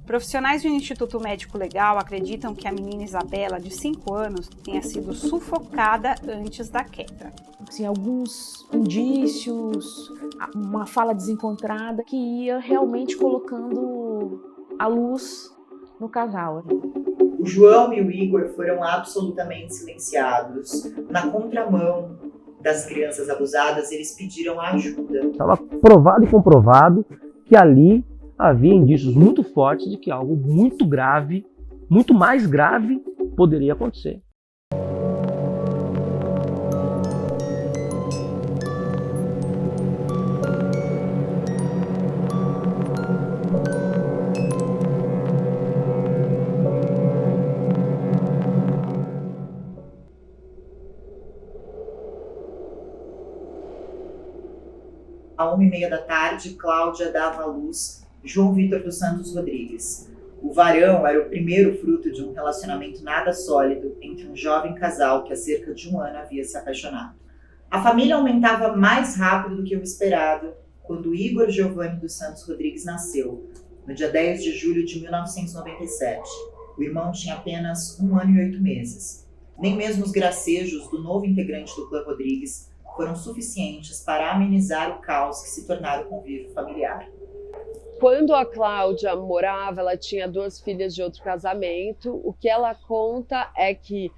Profissionais do Instituto Médico Legal acreditam que a menina Isabela, de 5 anos, tenha sido sufocada antes da queda. Assim, alguns indícios, uma fala desencontrada que ia realmente colocando a luz no casal. O João e o Igor foram absolutamente silenciados. Na contramão das crianças abusadas, eles pediram ajuda. Estava provado e comprovado que ali havia indícios muito fortes de que algo muito grave, muito mais grave, poderia acontecer. À 1h30 da tarde, Cláudia dava à luz João Vitor dos Santos Rodrigues. O varão era o primeiro fruto de um relacionamento nada sólido entre um jovem casal que há cerca de 1 ano havia se apaixonado. A família aumentava mais rápido do que o esperado quando Igor Giovanni dos Santos Rodrigues nasceu, no dia 10 de julho de 1997. O irmão tinha apenas 1 ano e 8 meses. Nem mesmo os gracejos do novo integrante do clã Rodrigues foram suficientes para amenizar o caos que se tornara o convívio familiar. Quando a Cláudia morava, ela tinha 2 filhas de outro casamento. O que ela conta é que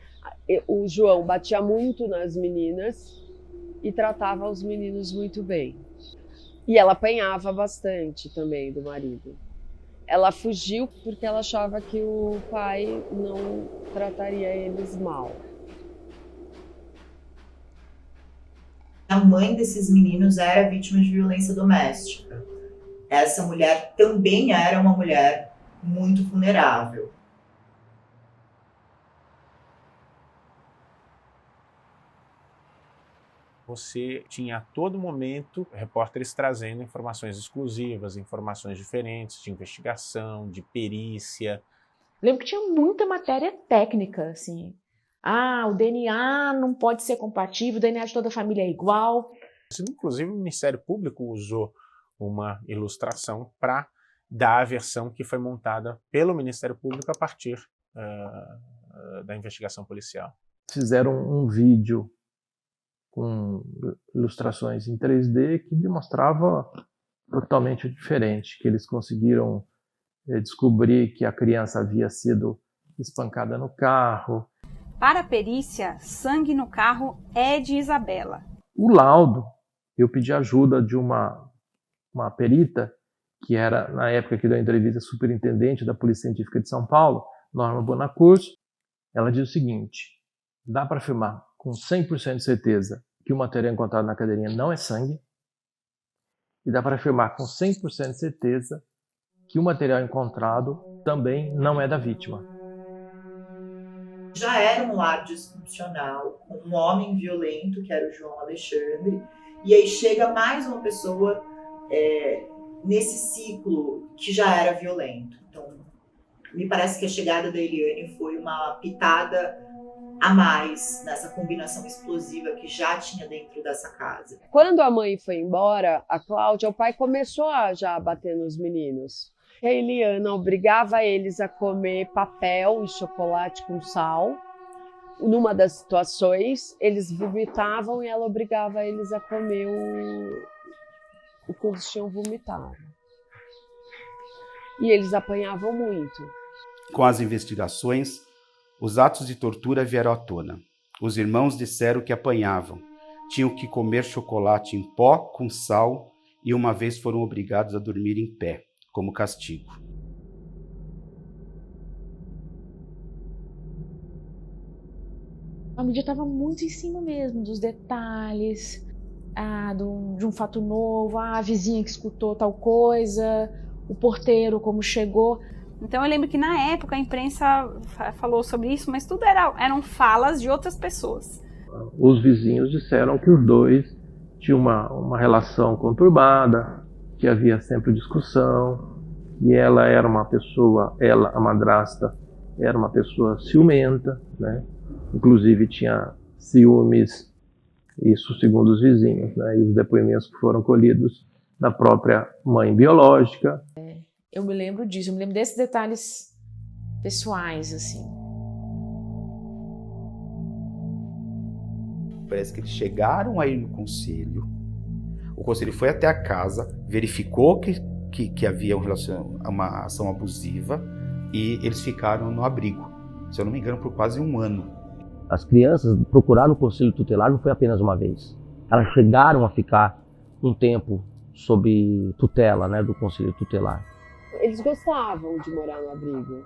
o João batia muito nas meninas e tratava os meninos muito bem. E ela apanhava bastante também do marido. Ela fugiu porque ela achava que o pai não trataria eles mal. A mãe desses meninos era vítima de violência doméstica. Essa mulher também era uma mulher muito vulnerável. Você tinha a todo momento repórteres trazendo informações exclusivas, informações diferentes de investigação, de perícia. Lembro que tinha muita matéria técnica, assim. O DNA não pode ser compatível, o DNA de toda a família é igual. Inclusive, o Ministério Público usou uma ilustração para dar a versão que foi montada pelo Ministério Público a partir da investigação policial. Fizeram um vídeo com ilustrações em 3D que demonstrava totalmente diferente, que eles conseguiram descobrir que a criança havia sido espancada no carro. Para a perícia, sangue no carro é de Isabela. O laudo, eu pedi ajuda de uma perita, que era, na época que deu a entrevista, superintendente da Polícia Científica de São Paulo, Norma Bonacurso. Ela diz o seguinte: dá para afirmar com 100% de certeza que o material encontrado na cadeirinha não é sangue, e dá para afirmar com 100% de certeza que o material encontrado também não é da vítima. Já era um lar disfuncional, com um homem violento, que era o João Alexandre, e aí chega mais uma pessoa nesse ciclo que já era violento. Então, me parece que a chegada da Eliane foi uma pitada a mais nessa combinação explosiva que já tinha dentro dessa casa. Quando a mãe foi embora, a Cláudia, o pai começou a já bater nos meninos. A Eliana obrigava eles a comer papel e chocolate com sal. Numa das situações, eles vomitavam e ela obrigava eles a comer o que eles tinham vomitado. E eles apanhavam muito. Com as investigações, os atos de tortura vieram à tona. Os irmãos disseram que apanhavam, tinham que comer chocolate em pó com sal e uma vez foram obrigados a dormir em pé, como castigo. A mídia estava muito em cima mesmo dos detalhes, de um fato novo, a vizinha que escutou tal coisa, o porteiro como chegou. Então eu lembro que na época a imprensa falou sobre isso, mas tudo eram falas de outras pessoas. Os vizinhos disseram que os dois tinham uma relação conturbada, que havia sempre discussão, e ela era uma pessoa, a madrasta, era uma pessoa ciumenta, né? Inclusive tinha ciúmes, isso segundo os vizinhos, né? E os depoimentos que foram colhidos da própria mãe biológica. Eu me lembro disso, eu me lembro desses detalhes pessoais, assim. Parece que eles chegaram aí no conselho. O conselho foi até a casa, verificou que havia uma ação abusiva e eles ficaram no abrigo, se eu não me engano, por quase um ano. As crianças procuraram o conselho tutelar não foi apenas uma vez. Elas chegaram a ficar um tempo sob tutela, né, do conselho tutelar. Eles gostavam de morar no abrigo.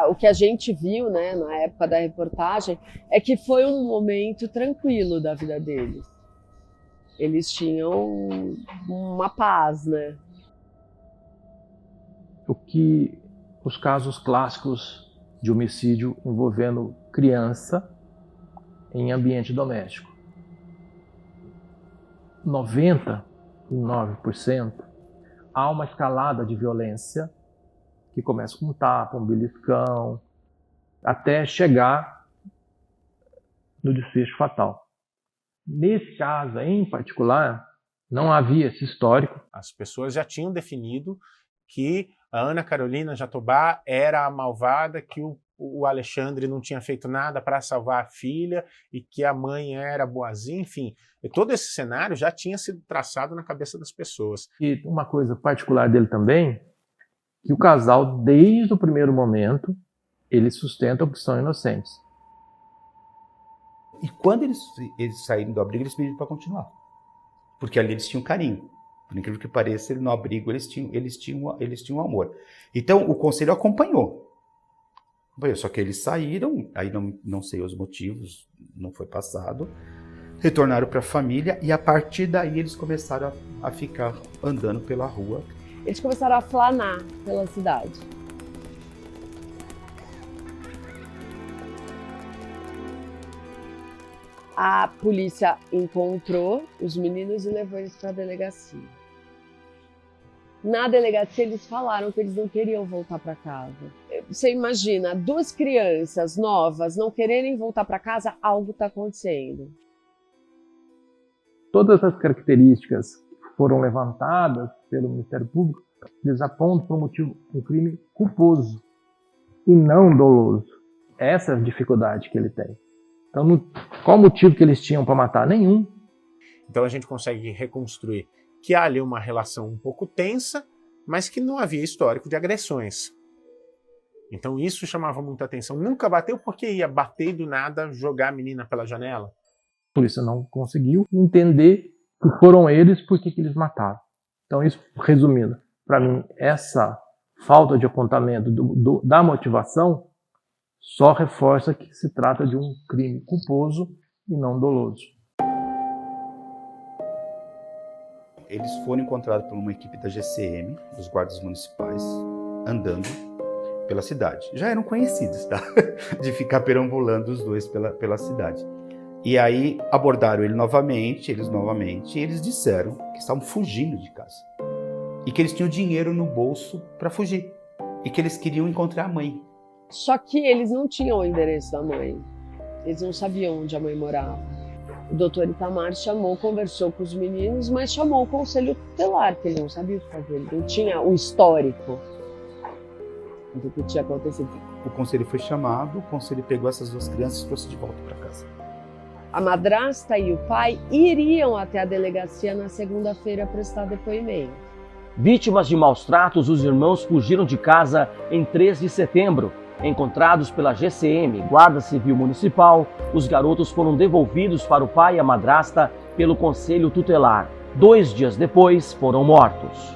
O que a gente viu, né, na época da reportagem é que foi um momento tranquilo da vida deles. Eles tinham uma paz, né? O que os casos clássicos de homicídio envolvendo criança em ambiente doméstico. 99% há uma escalada de violência que começa com um tapa, um beliscão, até chegar no desfecho fatal. Nesse caso em particular, não havia esse histórico. As pessoas já tinham definido que a Ana Carolina Jatobá era a malvada, que o Alexandre não tinha feito nada para salvar a filha e que a mãe era boazinha, enfim. Todo esse cenário já tinha sido traçado na cabeça das pessoas. E uma coisa particular dele também, que o casal, desde o primeiro momento, eles sustentam que são inocentes. E quando eles saíram do abrigo, eles pediram para continuar. Porque ali eles tinham carinho. Por incrível que pareça, no abrigo eles tinham amor. Então o conselho acompanhou. Só que eles saíram, aí não sei os motivos, não foi passado. Retornaram para a família e a partir daí eles começaram a ficar andando pela rua. Eles começaram a flanar pela cidade. A polícia encontrou os meninos e levou eles para a delegacia. Na delegacia eles falaram que eles não queriam voltar para casa. Você imagina, 2 crianças novas não quererem voltar para casa, algo está acontecendo. Todas as características que foram levantadas pelo Ministério Público, eles apontam para um crime culposo e não doloso. Essa é a dificuldade que ele tem. Então, qual o motivo que eles tinham para matar? Nenhum. Então a gente consegue reconstruir que há ali uma relação um pouco tensa, mas que não havia histórico de agressões. Então isso chamava muita atenção. Nunca bateu porque ia bater e do nada jogar a menina pela janela. A polícia não conseguiu entender que foram eles, por que eles mataram. Então isso, resumindo, para mim, essa falta de apontamento da motivação só reforça que se trata de um crime culposo e não doloso. Eles foram encontrados por uma equipe da GCM, dos guardas municipais, andando pela cidade. Já eram conhecidos, tá? De ficar perambulando os dois pela cidade. E aí abordaram eles novamente, e eles disseram que estavam fugindo de casa. E que eles tinham dinheiro no bolso para fugir. E que eles queriam encontrar a mãe. Só que eles não tinham o endereço da mãe. Eles não sabiam onde a mãe morava. O doutor Itamar conversou com os meninos, mas chamou o conselho tutelar, que ele não sabia o que fazer. Ele não tinha o histórico do que tinha acontecido. O conselho foi chamado, o conselho pegou essas 2 crianças e trouxe de volta para casa. A madrasta e o pai iriam até a delegacia na segunda-feira prestar depoimento. Vítimas de maus tratos, os irmãos fugiram de casa em 3 de setembro. Encontrados pela GCM, Guarda Civil Municipal, os garotos foram devolvidos para o pai e a madrasta pelo Conselho Tutelar. 2 dias depois, foram mortos.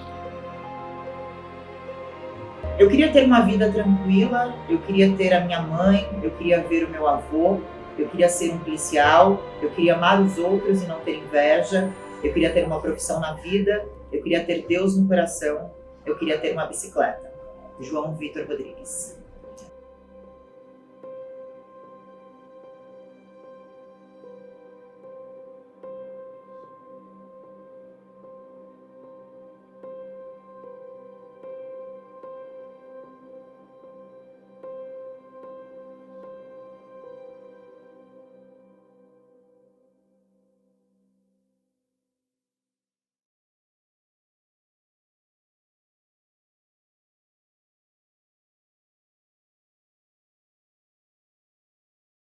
Eu queria ter uma vida tranquila, eu queria ter a minha mãe, eu queria ver o meu avô, eu queria ser um policial, eu queria amar os outros e não ter inveja, eu queria ter uma profissão na vida, eu queria ter Deus no coração, eu queria ter uma bicicleta. João Vitor Rodrigues.